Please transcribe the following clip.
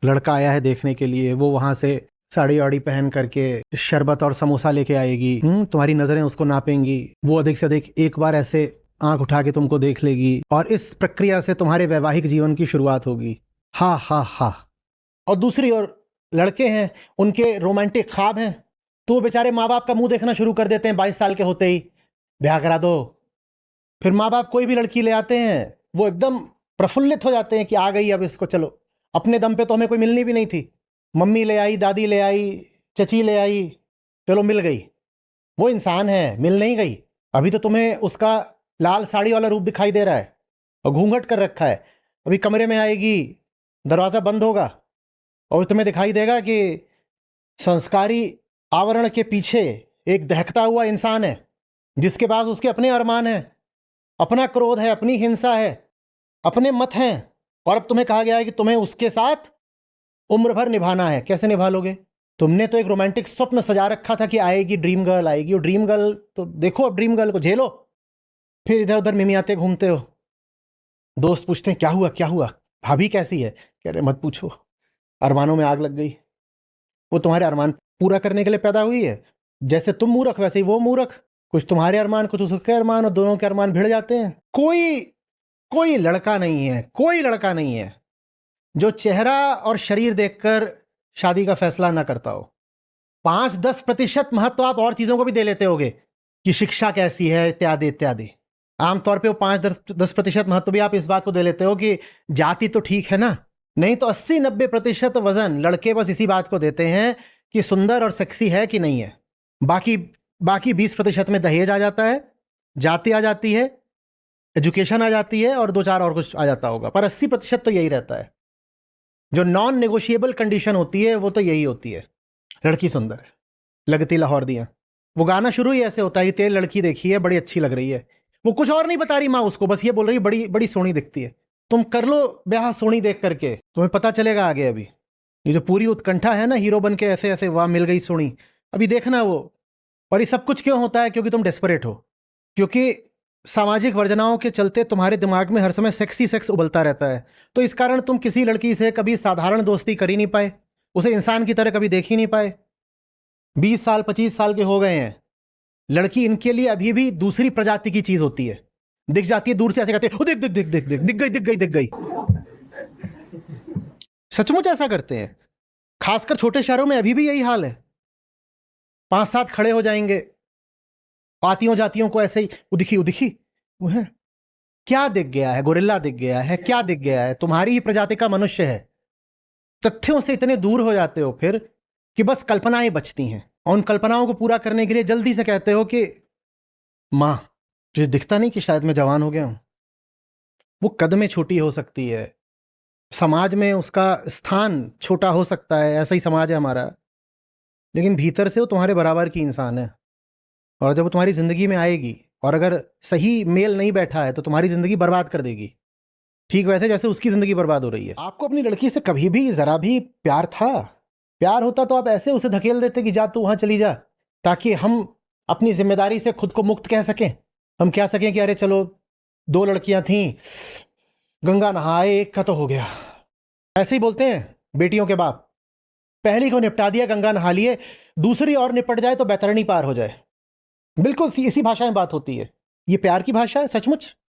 लड़का आया है देखने के लिए, वो वहां से साड़ी वाड़ी पहन करके शरबत और समोसा लेके आएगी। तुम्हारी नजरें उसको नापेंगी, वो अधिक से अधिक एक बार ऐसे आंख उठा के तुमको देख लेगी, और इस प्रक्रिया से तुम्हारे वैवाहिक जीवन की शुरुआत होगी। हा हा हा। और दूसरी ओर लड़के हैं, उनके रोमांटिक ख्वाब हैं, तो वो बेचारे माँ बाप का मुंह देखना शुरू कर देते हैं 22 साल के होते ही, ब्याह करा दो। फिर माँ बाप कोई भी लड़की ले आते हैं, वो एकदम प्रफुल्लित हो जाते हैं कि आ गई, अब इसको चलो। अपने दम पे तो हमें कोई मिलनी भी नहीं थी, मम्मी ले आई, दादी ले आई, चची ले आई, चलो मिल गई। वो इंसान है, मिल नहीं गई। अभी तो तुम्हें उसका लाल साड़ी वाला रूप दिखाई दे रहा है और घूंघट कर रखा है। अभी कमरे में आएगी, दरवाज़ा बंद होगा और तुम्हें दिखाई देगा कि संस्कारी आवरण के पीछे एक दहकता हुआ इंसान है, जिसके पास उसके अपने अरमान हैं, अपना क्रोध है, अपनी हिंसा है, अपने मत हैं। और अब तुम्हें कहा गया है कि तुम्हें उसके साथ उम्र भर निभाना है। कैसे निभा लोगे? तुमने तो एक रोमांटिक स्वप्न सजा रखा था कि आएगी ड्रीम गर्ल, आएगी। और ड्रीम गर्ल तो देखो, अब ड्रीम गर्ल को झेलो। फिर इधर उधर मिमियाते घूमते हो। दोस्त पूछते हैं क्या हुआ क्या हुआ, भाभी कैसी है? कह रहे मत पूछो, अरमानों में आग लग गई। वो तुम्हारे अरमान पूरा करने के लिए पैदा हुई है। जैसे तुम मूर्ख वैसे ही वो मूर्ख। कुछ तुम्हारे अरमान, कुछ उसके अरमान, और दोनों के अरमान भिड़ जाते हैं। कोई लड़का नहीं है, कोई लड़का नहीं है जो चेहरा और शरीर देखकर शादी का फैसला ना करता हो। 5-10% महत्व आप और चीजों को भी दे लेते होगे कि शिक्षा कैसी है, इत्यादि इत्यादि। आमतौर पे वो 5-10% महत्व भी आप इस बात को दे लेते हो कि जाति तो ठीक है ना। नहीं तो 80-90% वजन लड़के बस इसी बात को देते हैं कि सुंदर और सेक्सी है कि नहीं है। बाकी 20% में दहेज आ जाता है, जाति आ जाती है, एजुकेशन आ जाती है, और 2-4 और कुछ आ जाता होगा, पर 80% तो यही रहता है। जो नॉन नेगोशिएबल कंडीशन होती है वो तो यही होती है, लड़की सुंदर है, लगती लाहौर दियां। वो गाना शुरू ही ऐसे होता है कि तेरी लड़की देखी है, बड़ी अच्छी लग रही है। वो कुछ और नहीं बता रही माँ उसको, बस ये बोल रही है बड़ी बड़ी सोहनी दिखती है। तुम कर लो ब्याह सोहनी देख करके, तुम्हें पता चलेगा आगे। अभी ये जो पूरी उत्कंठा है ना, हीरो बन के ऐसे ऐसे वाह मिल गई सोहनी, अभी देखना वो। और ये सब कुछ क्यों होता है? क्योंकि तुम डेस्परेट हो, क्योंकि सामाजिक वर्जनाओं के चलते तुम्हारे दिमाग में हर समय सेक्सी सेक्स उबलता रहता है। तो इस कारण तुम किसी लड़की से कभी साधारण दोस्ती कर ही नहीं पाए, उसे इंसान की तरह कभी देख ही नहीं पाए। 20 साल 25 साल के हो गए हैं, लड़की इनके लिए अभी भी दूसरी प्रजाति की चीज होती है। दिख जाती है दूर से, ऐसे कहते हैं, देख देख देख देख देख, दिख गई दिख गई दिख गई। सचमुच ऐसा करते हैं, खासकर छोटे शहरों में अभी भी यही हाल है। 5-7 खड़े हो जाएंगे, आतियों जातियों को ऐसे ही, वो दिखी वो दिखी, वो है। क्या दिख गया है? गोरिल्ला दिख गया है? क्या दिख गया है? तुम्हारी ही प्रजाति का मनुष्य है। तथ्यों से इतने दूर हो जाते हो फिर कि बस कल्पनाएं बचती हैं, और उन कल्पनाओं को पूरा करने के लिए जल्दी से कहते हो कि मां, तुझे दिखता नहीं कि शायद मैं जवान हो गया हूं? वो कद में छोटी हो सकती है, समाज में उसका स्थान छोटा हो सकता है, ऐसा ही समाज है हमारा, लेकिन भीतर से वो तुम्हारे बराबर की इंसान है। और जब वो तुम्हारी जिंदगी में आएगी, और अगर सही मेल नहीं बैठा है, तो तुम्हारी जिंदगी बर्बाद कर देगी, ठीक वैसे जैसे उसकी जिंदगी बर्बाद हो रही है। आपको अपनी लड़की से कभी भी जरा भी प्यार था? प्यार होता तो आप ऐसे उसे धकेल देते कि जा तू वहां चली जा, ताकि हम अपनी जिम्मेदारी से खुद को मुक्त कह सकें। हम कह सकें कि अरे चलो, 2 लड़कियां थीं, गंगा नहाए, एक का तो हो गया। ऐसे ही बोलते हैं बेटियों के बाप, पहली को निपटा दिया, गंगा नहा लिए, दूसरी और निपट जाए तो बैतरणी पार हो जाए। बिल्कुल इसी भाषा में बात होती है। ये प्यार की भाषा है सचमुच?